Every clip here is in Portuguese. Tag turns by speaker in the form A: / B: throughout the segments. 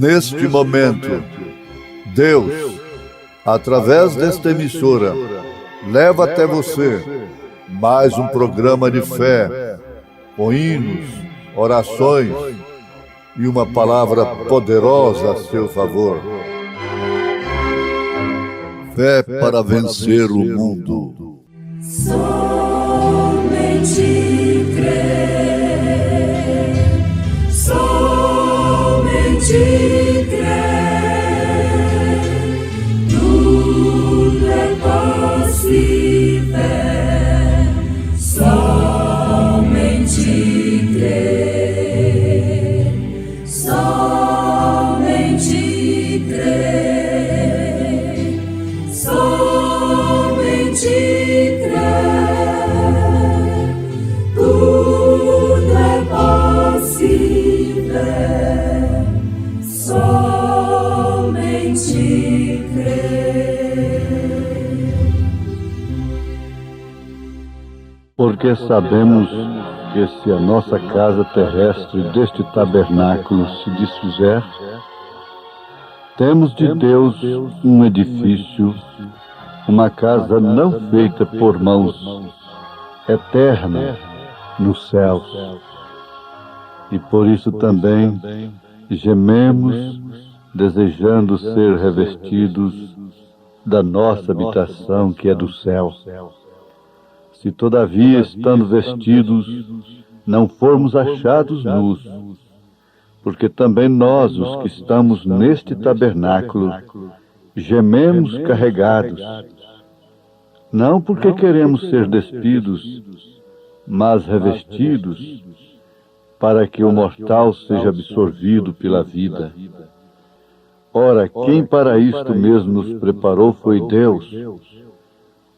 A: Neste momento, Deus, através desta emissora, leva até você mais um programa de fé, com hinos, orações e uma palavra poderosa a seu favor. Fé para vencer o mundo.
B: Somente crer, somente crer, tudo é possível, somente crer, somente crer, somente crer, tudo é possível, somente crer.
C: Porque sabemos que se a nossa casa terrestre deste tabernáculo se desfizer, temos de Deus um edifício, uma casa não feita por mãos, eterna nos céus. E por isso também gememos, desejando ser revestidos da nossa habitação que é do céu. Se todavia, estando vestidos, não formos achados nus, porque também nós, os que estamos neste tabernáculo, gememos carregados, não porque queremos ser despidos, mas revestidos, para que o mortal seja absorvido pela vida. Ora, quem para isto mesmo nos preparou foi Deus,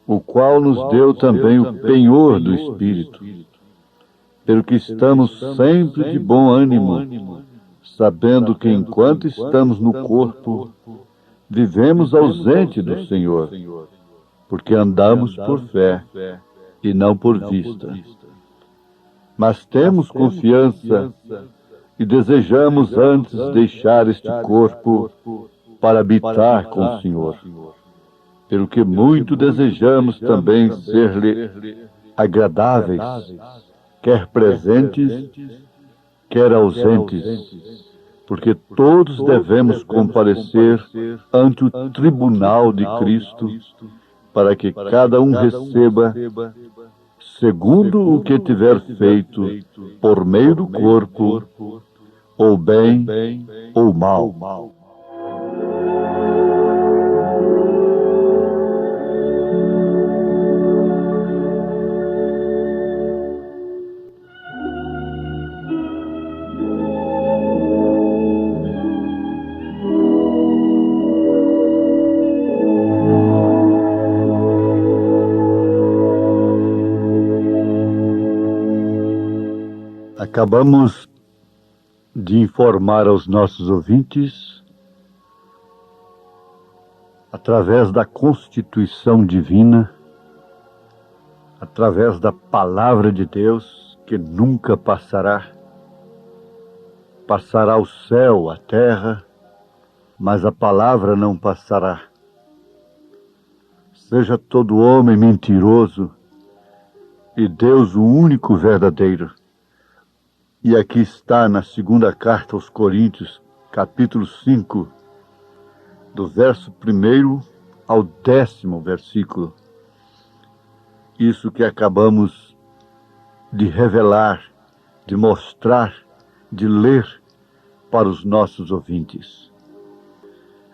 C: o qual nos deu também o penhor do Espírito, pelo que estamos sempre de bom ânimo, sabendo que enquanto estamos no corpo, vivemos ausente do Senhor, porque andamos por fé e não por vista. Mas temos confiança e desejamos antes deixar este corpo para habitar com o Senhor, pelo que muito desejamos também ser-lhe agradáveis, quer presentes, quer ausentes, porque todos devemos comparecer ante o tribunal de Cristo, para que cada um receba segundo o que tiver feito por meio do corpo, ou bem ou mal. Acabamos de informar aos nossos ouvintes, através da Constituição Divina, através da Palavra de Deus, que nunca passará. Passará o céu, a terra, mas a palavra não passará. Seja todo homem mentiroso e Deus o único verdadeiro. E aqui está na segunda carta aos Coríntios, capítulo 5, do verso 1 ao 10º versículo. Isso que acabamos de revelar, de mostrar, de ler para os nossos ouvintes.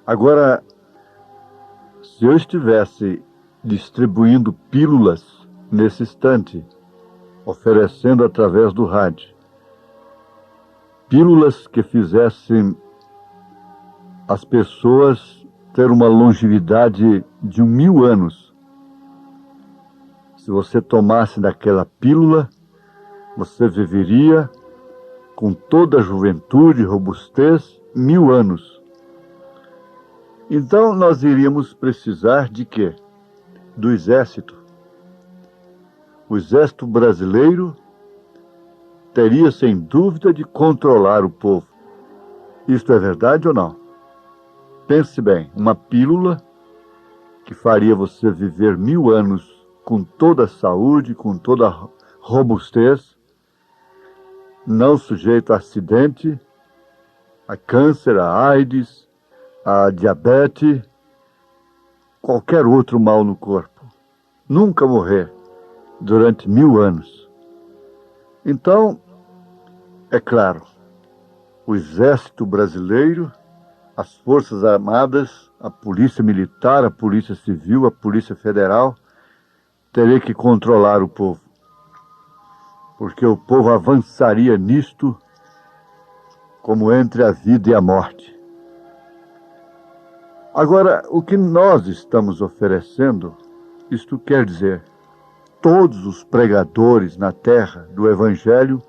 C: Agora, se eu estivesse distribuindo pílulas nesse instante, oferecendo através do rádio, pílulas que fizessem as pessoas ter uma longevidade de 1000 anos. Se você tomasse daquela pílula, você viveria com toda a juventude e robustez 1000 anos. Então nós iríamos precisar de quê? Do exército. O exército brasileiro teria sem dúvida de controlar o povo. Isto é verdade ou não? Pense bem, uma pílula que faria você viver 1000 anos com toda a saúde, com toda a robustez, não sujeito a acidente, a câncer, a AIDS, a diabetes, qualquer outro mal no corpo. Nunca morrer durante 1000 anos. Então, é claro, o Exército Brasileiro, as Forças Armadas, a Polícia Militar, a Polícia Civil, a Polícia Federal, teria que controlar o povo. Porque o povo avançaria nisto como entre a vida e a morte. Agora, o que nós estamos oferecendo, isto quer dizer, todos os pregadores na terra do Evangelho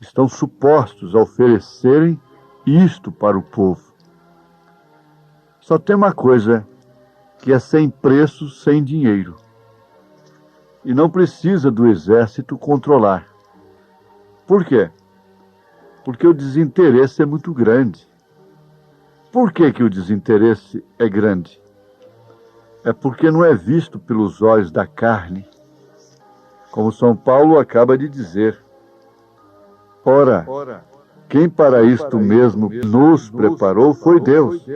C: estão supostos a oferecerem isto para o povo. Só tem uma coisa, que é sem preço, sem dinheiro. E não precisa do exército controlar. Por quê? Porque o desinteresse é muito grande. Por que que o desinteresse é grande? É porque não é visto pelos olhos da carne. Como São Paulo acaba de dizer. Ora, quem para isto mesmo nos preparou foi Deus,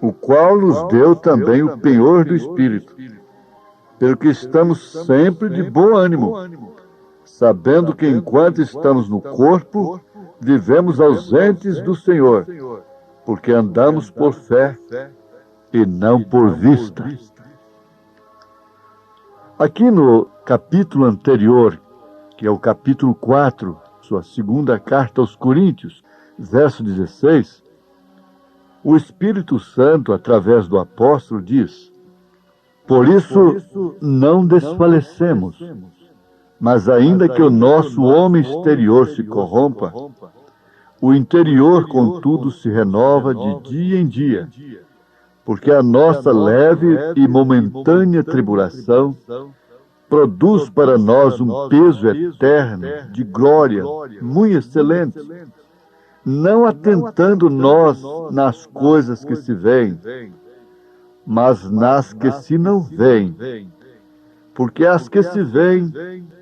C: o qual nos deu também o penhor do Espírito, pelo que estamos sempre de bom ânimo, sabendo que enquanto estamos no corpo, vivemos ausentes do Senhor, porque andamos por fé e não por vista. Aqui no capítulo anterior, que é o capítulo 4, sua segunda carta aos Coríntios, verso 16, o Espírito Santo, através do apóstolo, diz: por isso não desfalecemos, mas ainda que o nosso homem exterior se corrompa, o interior, contudo, se renova de dia em dia, porque a nossa leve e momentânea tribulação produz para nós um peso eterno de glória muito excelente, não atentando nós nas coisas que se veem, mas nas que se não veem, porque as que se veem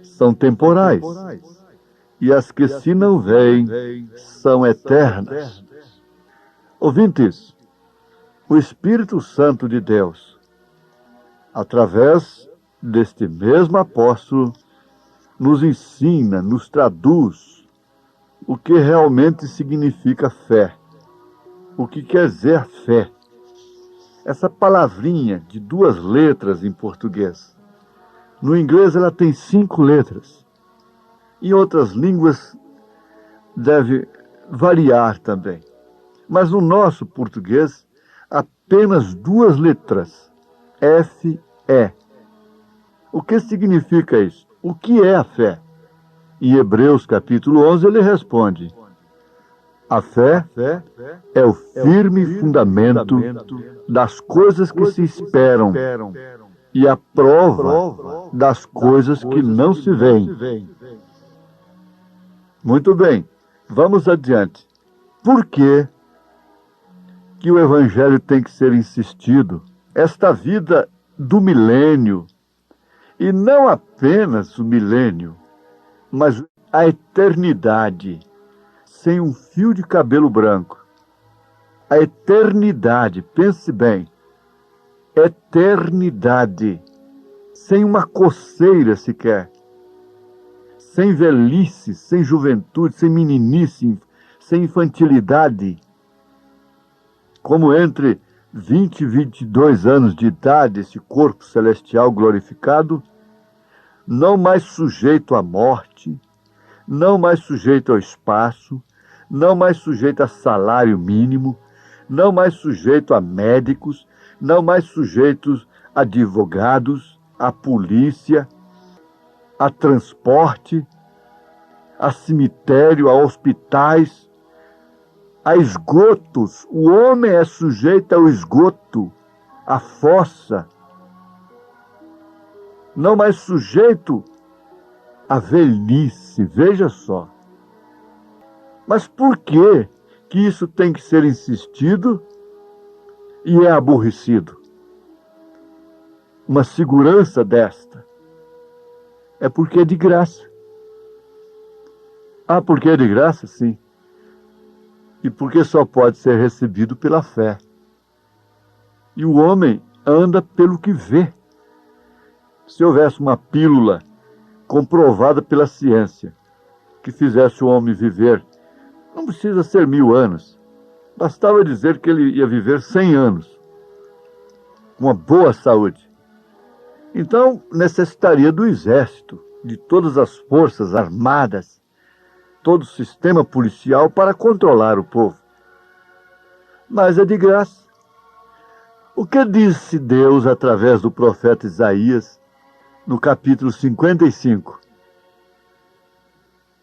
C: são temporais, e as que se não veem são eternas. Ouvintes, o Espírito Santo de Deus, através deste mesmo apóstolo, nos ensina, nos traduz o que realmente significa fé, o que quer dizer fé. Essa palavrinha de 2 letras em português, no inglês ela tem 5 letras, em outras línguas deve variar também, mas no nosso português apenas 2 letras, F-E. O que significa isso? O que é a fé? Em Hebreus capítulo 11 ele responde: a fé é o firme fundamento das coisas que se esperam e a prova das coisas que não se veem. Muito bem, vamos adiante. Por que que o Evangelho tem que ser insistido? Esta vida do milênio, e não apenas o milênio, mas a eternidade, sem um fio de cabelo branco. A eternidade, pense bem, eternidade, sem uma coceira sequer, sem velhice, sem juventude, sem meninice, sem infantilidade, como entre 20 e 22 anos de idade, esse corpo celestial glorificado, não mais sujeito à morte, não mais sujeito ao espaço, não mais sujeito a salário mínimo, não mais sujeito a médicos, não mais sujeitos a advogados, a polícia, a transporte, a cemitério, a hospitais, a esgotos. O homem é sujeito ao esgoto, à fossa, não mais sujeito à velhice, veja só. Mas por que que isso tem que ser insistido e é aborrecido. Uma segurança desta é porque é de graça. Ah, porque é de graça? Sim. E porque só pode ser recebido pela fé. E o homem anda pelo que vê. Se houvesse uma pílula comprovada pela ciência que fizesse o homem viver, não precisa ser 1000 anos, bastava dizer que ele ia viver 100 anos, com uma boa saúde. Então necessitaria do exército, de todas as forças armadas, todo o sistema policial para controlar o povo. Mas é de graça. O que disse Deus através do profeta Isaías no capítulo 55?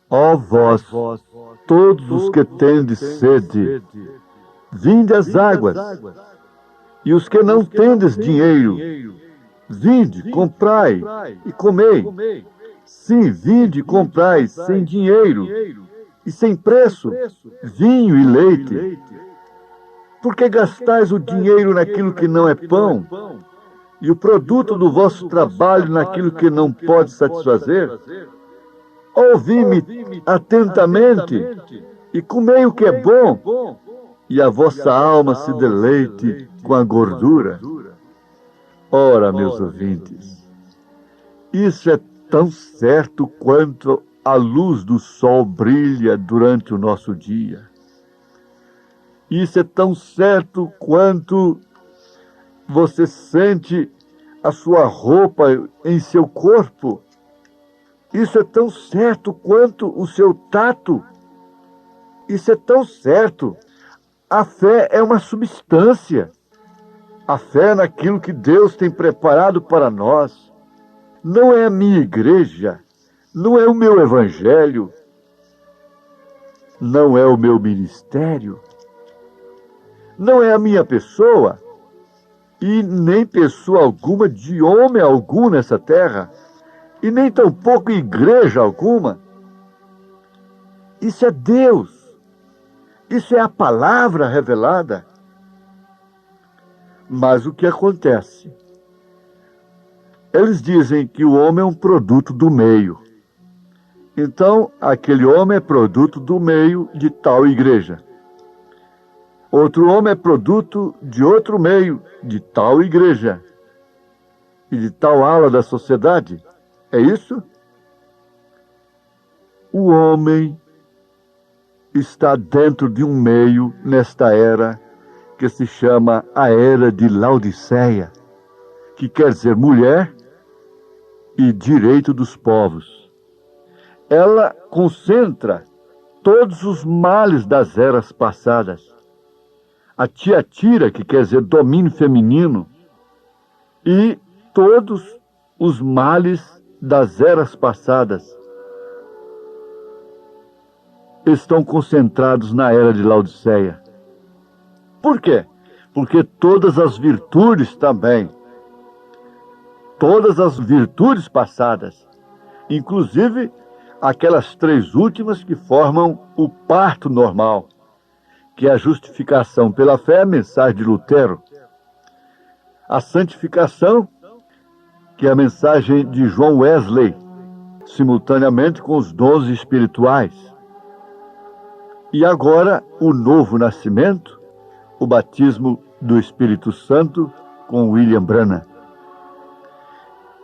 C: Ó vós, todos os que tendes sede, vinde às águas, e os que não tendes dinheiro, vinde, comprai e comei. Sim, vinde, comprai sem dinheiro e sem preço, vinho e leite. Porque gastais o dinheiro naquilo que não é pão, e o produto do vosso trabalho naquilo que não pode satisfazer? Ouvi-me atentamente e comei o que é bom, e a vossa alma se deleite com a gordura. Ora, meus ouvintes, isso é tão certo quanto a luz do sol brilha durante o nosso dia. Isso é tão certo quanto você sente a sua roupa em seu corpo. Isso é tão certo quanto o seu tato. Isso é tão certo. A fé é uma substância. A fé é naquilo que Deus tem preparado para nós. Não é a minha igreja, não é o meu evangelho, não é o meu ministério, não é a minha pessoa, e nem pessoa alguma de homem algum nessa terra, e nem tampouco igreja alguma. Isso é Deus, isso é a palavra revelada. Mas o que acontece? Eles dizem que o homem é um produto do meio. Então, aquele homem é produto do meio de tal igreja. Outro homem é produto de outro meio, de tal igreja. E de tal ala da sociedade. É isso? O homem está dentro de um meio nesta era que se chama a Era de Laodiceia, que quer dizer mulher e direito dos povos. Ela concentra todos os males das eras passadas. A Tiatira, que quer dizer domínio feminino, e todos os males das eras passadas estão concentrados na Era de Laodiceia. Por quê? Porque todas as virtudes também, todas as virtudes passadas, inclusive aquelas 3 últimas que formam o parto normal, que é a justificação pela fé, a mensagem de Lutero, a santificação, que é a mensagem de João Wesley, simultaneamente com os dons espirituais, e agora o novo nascimento, o batismo do Espírito Santo com William Branham.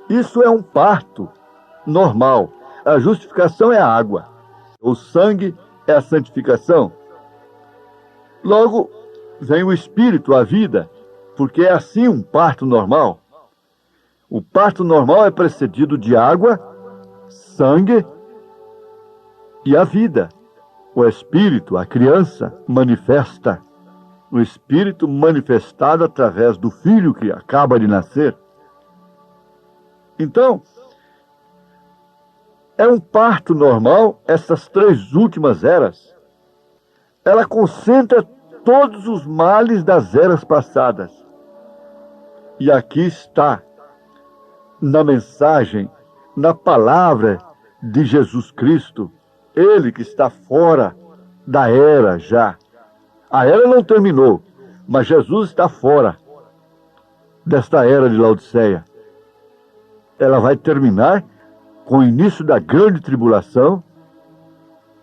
C: Isso é um parto normal. A justificação é a água. O sangue é a santificação. Logo, vem o Espírito, a vida, porque é assim um parto normal. O parto normal é precedido de água, sangue e a vida. O Espírito, a criança, manifesta. O Espírito manifestado através do Filho que acaba de nascer. Então, é um parto normal, essas 3 últimas eras. Ela concentra todos os males das eras passadas. E aqui está, na mensagem, na palavra de Jesus Cristo, Ele que está fora da era já, A era não terminou, mas Jesus está fora desta era de Laodiceia. Ela vai terminar com o início da grande tribulação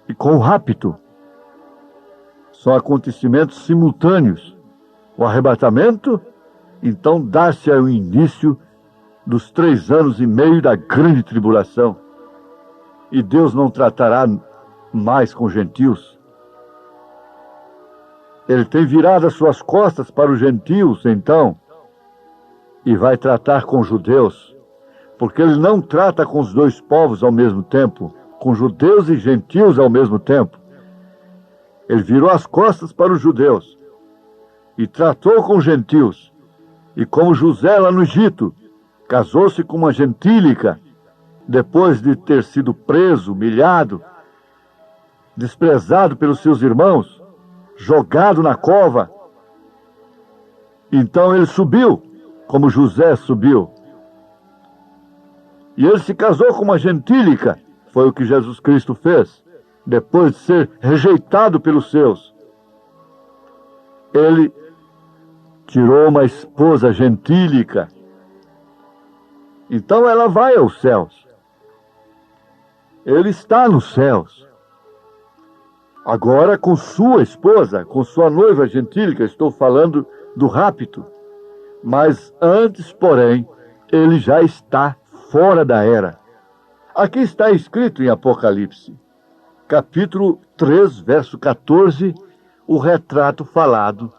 C: e com o rapto. São acontecimentos simultâneos. O arrebatamento, então dá-se ao início dos 3 anos e meio da grande tribulação. E Deus não tratará mais com gentios. Ele tem virado as suas costas para os gentios, então, e vai tratar com os judeus, porque ele não trata com os 2 povos ao mesmo tempo, com judeus e gentios ao mesmo tempo. Ele virou as costas para os judeus e tratou com os gentios. E como José lá no Egito casou-se com uma gentílica, depois de ter sido preso, humilhado, desprezado pelos seus irmãos, jogado na cova, então ele subiu, como José subiu. E ele se casou com uma gentílica, foi o que Jesus Cristo fez, depois de ser rejeitado pelos seus. Ele tirou uma esposa gentílica. Então ela vai aos céus. Ele está nos céus. Agora com sua esposa, com sua noiva gentílica, estou falando do rapto. Mas antes, porém, ele já está fora da era. Aqui está escrito em Apocalipse, capítulo 3, verso 14, o retrato falado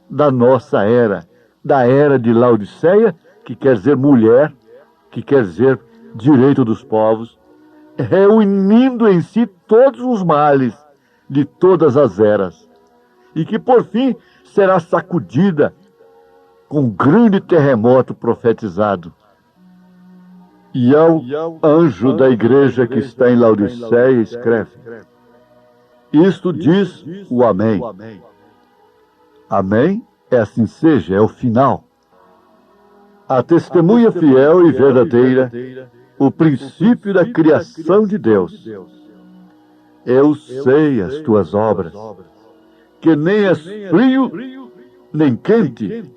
C: da nossa era, da era de Laodiceia, que quer dizer mulher, que quer dizer direito dos povos, reunindo em si todos os males de todas as eras, e que por fim será sacudida com um grande terremoto profetizado. E ao anjo da igreja que está em Laodiceia escreve: isto diz o Amém. Amém é assim seja, é o final. A testemunha fiel e verdadeira, o princípio da criação de Deus. Eu sei as tuas obras, que nem és frio nem quente.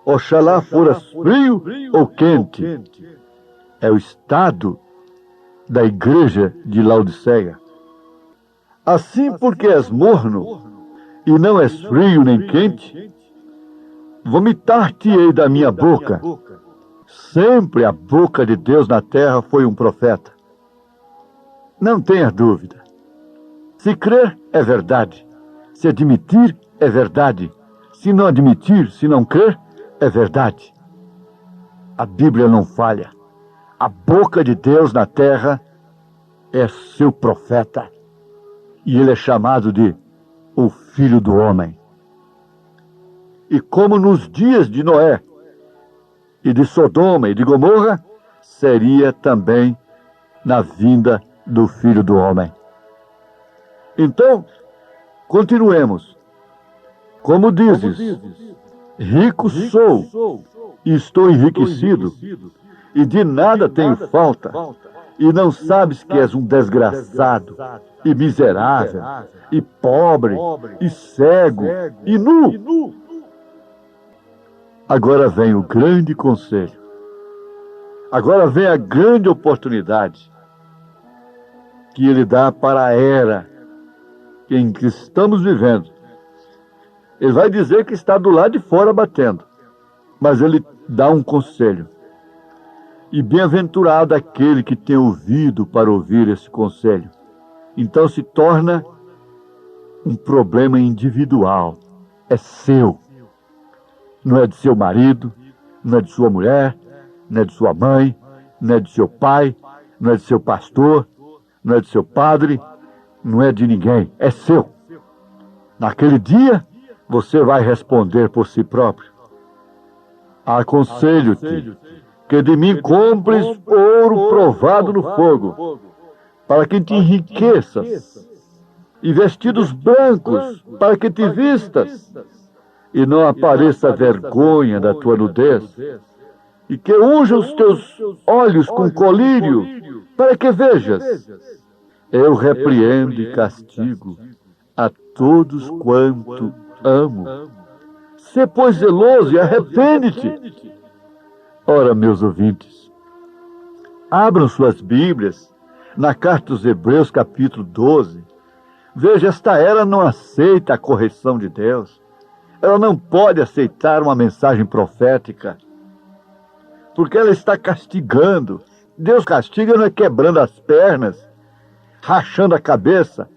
C: Oxalá foras frio ou quente. É o estado da igreja de Laodiceia. Assim, porque és morno e não és frio nem quente, vomitar-te-ei da minha boca. Sempre a boca de Deus na terra foi um profeta. Não tenha dúvida. Se crer, é verdade. Se admitir, é verdade. Se não admitir, se não crer, é verdade. A Bíblia não falha. A boca de Deus na terra é seu profeta. E ele é chamado de o Filho do Homem. E como nos dias de Noé, e de Sodoma e de Gomorra, seria também na vinda do Filho do Homem. Então, continuemos. Como dizes, rico sou, e estou enriquecido, e de nada tenho falta, e não sabes que és um desgraçado, e miserável, e pobre, e cego, e nu. Agora vem o grande conselho. Agora vem a grande oportunidade que ele dá para a era em que estamos vivendo. Ele vai dizer que está do lado de fora batendo, mas ele dá um conselho. E bem-aventurado aquele que tem ouvido para ouvir esse conselho. Então se torna um problema individual. É seu. Não é de seu marido, não é de sua mulher, não é de sua mãe, não é de seu pai, não é de seu pastor, não é de seu padre, não é de ninguém. É seu. Naquele dia, você vai responder por si próprio. Aconselho-te que de mim compres ouro provado no fogo, para que te enriqueças, e vestidos brancos, para que te vistas, e não apareça a vergonha da tua nudez, e que unja os teus olhos com colírio, para que vejas. Eu repreendo e castigo a todos quanto amo. Sê, pois, zeloso e arrepende-te. Ora, meus ouvintes, abram suas Bíblias na carta aos Hebreus, capítulo 12. Veja, esta era não aceita a correção de Deus. Ela não pode aceitar uma mensagem profética, porque ela está castigando. Deus castiga não é quebrando as pernas, rachando a cabeça,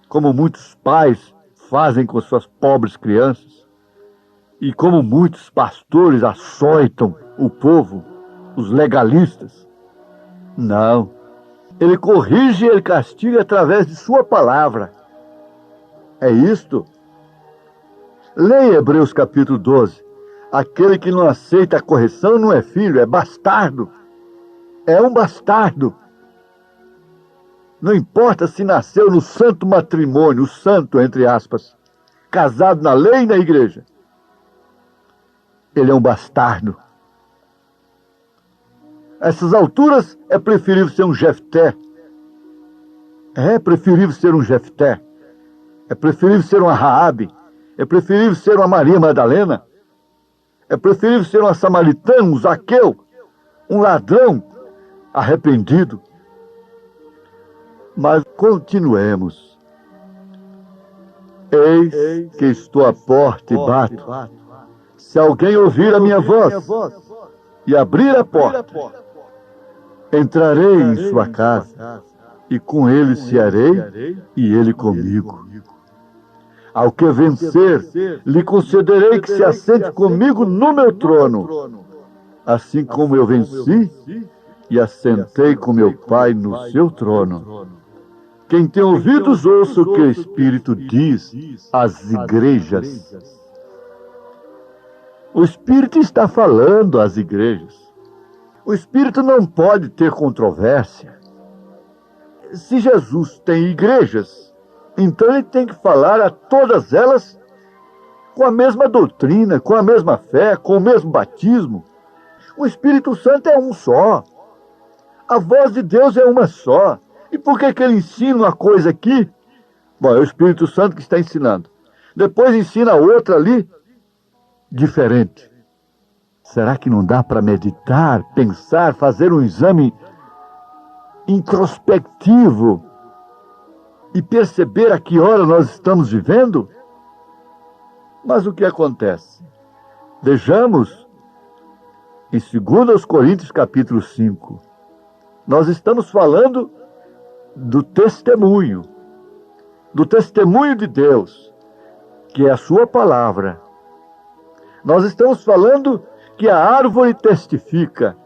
C: como muitos pais fazem com suas pobres crianças, e como muitos pastores açoitam o povo, os legalistas. Não. Ele corrige e ele castiga através de sua palavra. É isto. Leia Hebreus capítulo 12. Aquele que não aceita a correção não é filho, é bastardo. É um bastardo. Não importa se nasceu no santo matrimônio, o santo, entre aspas, casado na lei e na igreja. Ele é um bastardo. A essas alturas é preferível ser um Jefté. É preferível ser um Jefté. É preferível ser uma Raabe. É preferível ser uma Maria Madalena. É preferível ser uma samaritana, um Zaqueu, um ladrão arrependido. Mas continuemos. Eis que estou à porta e bato. Se alguém ouvir a minha voz e abrir a porta, entrarei em sua casa, e com ele cearei, e ele comigo. Ao que vencer, lhe concederei que se assente comigo no meu trono, assim como eu venci e assentei com meu Pai no seu trono. Quem tem ouvidos, ouça o que o Espírito diz às igrejas. O Espírito está falando às igrejas. O Espírito não pode ter controvérsia. Se Jesus tem igrejas, então ele tem que falar a todas elas com a mesma doutrina, com a mesma fé, com o mesmo batismo. O Espírito Santo é um só. A voz de Deus é uma só. E por que ele ensina uma coisa aqui? Bom, é o Espírito Santo que está ensinando. Depois ensina outra ali, diferente. Será que não dá para meditar, pensar, fazer um exame introspectivo e perceber a que hora nós estamos vivendo? Mas o que acontece? Vejamos em 2 Coríntios capítulo 5. Nós estamos falando do testemunho de Deus, que é a sua palavra. Nós estamos falando que a árvore testifica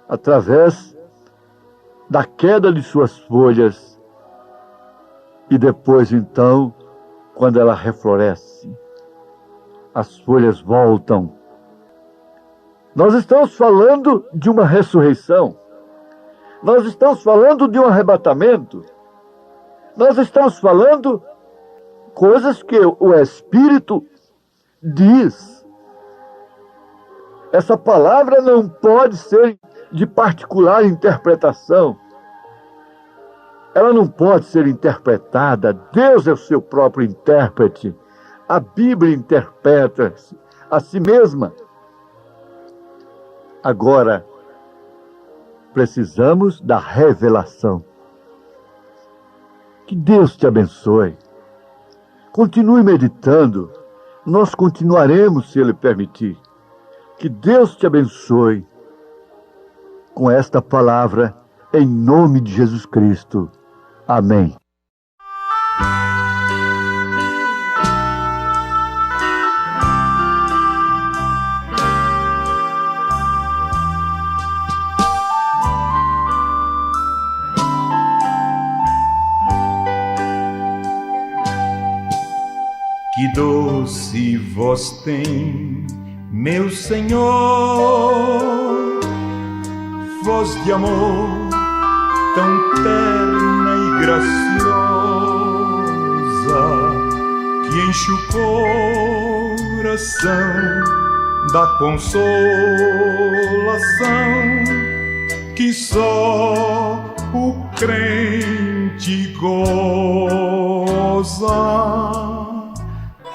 C: através da queda de suas folhas e depois, então, quando ela refloresce, as folhas voltam. Nós estamos falando de uma ressurreição. Nós estamos falando de um arrebatamento. Nós estamos falando coisas que o Espírito diz. Essa palavra não pode ser de particular interpretação. Ela não pode ser interpretada. Deus é o seu próprio intérprete. A Bíblia interpreta a si mesma. Agora, precisamos da revelação. Que Deus te abençoe. Continue meditando. Nós continuaremos, se Ele permitir. Que Deus te abençoe com esta palavra, em nome de Jesus Cristo. Amém.
D: Que doce voz tem, meu Senhor, voz de amor tão terna e graciosa, que enche o coração da consolação que só o crente goza.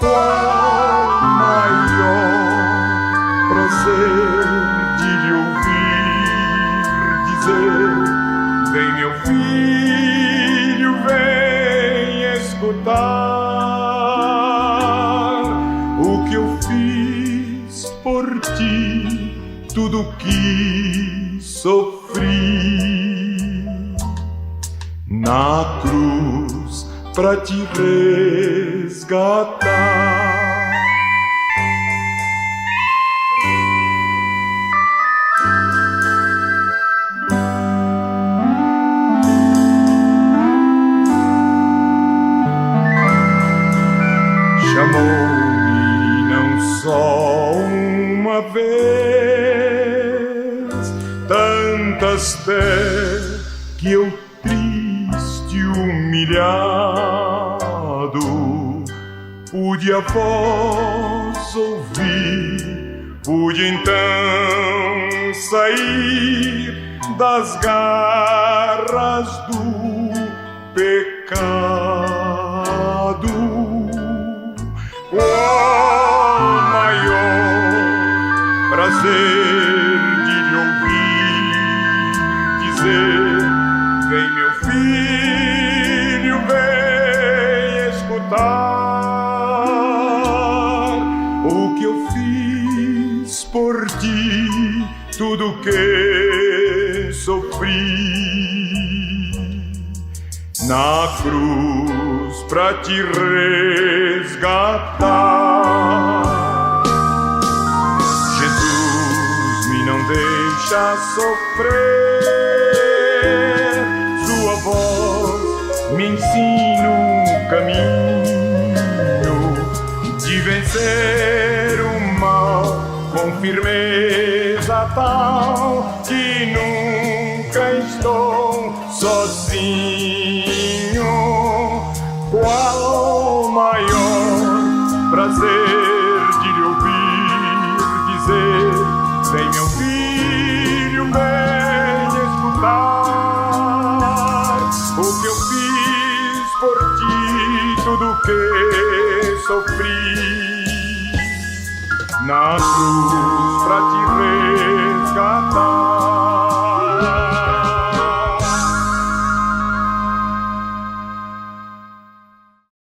D: qual maior prazer de lhe ouvir dizer: vem meu filho, vem escutar o que eu fiz por ti, tudo que sofri na cruz pra te resgatar. Chamou-me não só uma vez, tantas vezes que eu triste, humilhado, pude a voz ouvir, pude então sair das garras do pecado. Qual maior prazer de lhe ouvir dizer: vem meu filho, vem escutar o que eu fiz por ti, tudo que sofri na cruz pra te resgatar. Jesus me não deixa sofrer, sua voz me ensina o caminho de vencer o mal com firmeza tal que nunca estou sozinho. Qual maior prazer de lhe ouvir dizer: vem meu filho, vem escutar o que eu fiz por ti, tudo que sofri na cruz pra te resgatar.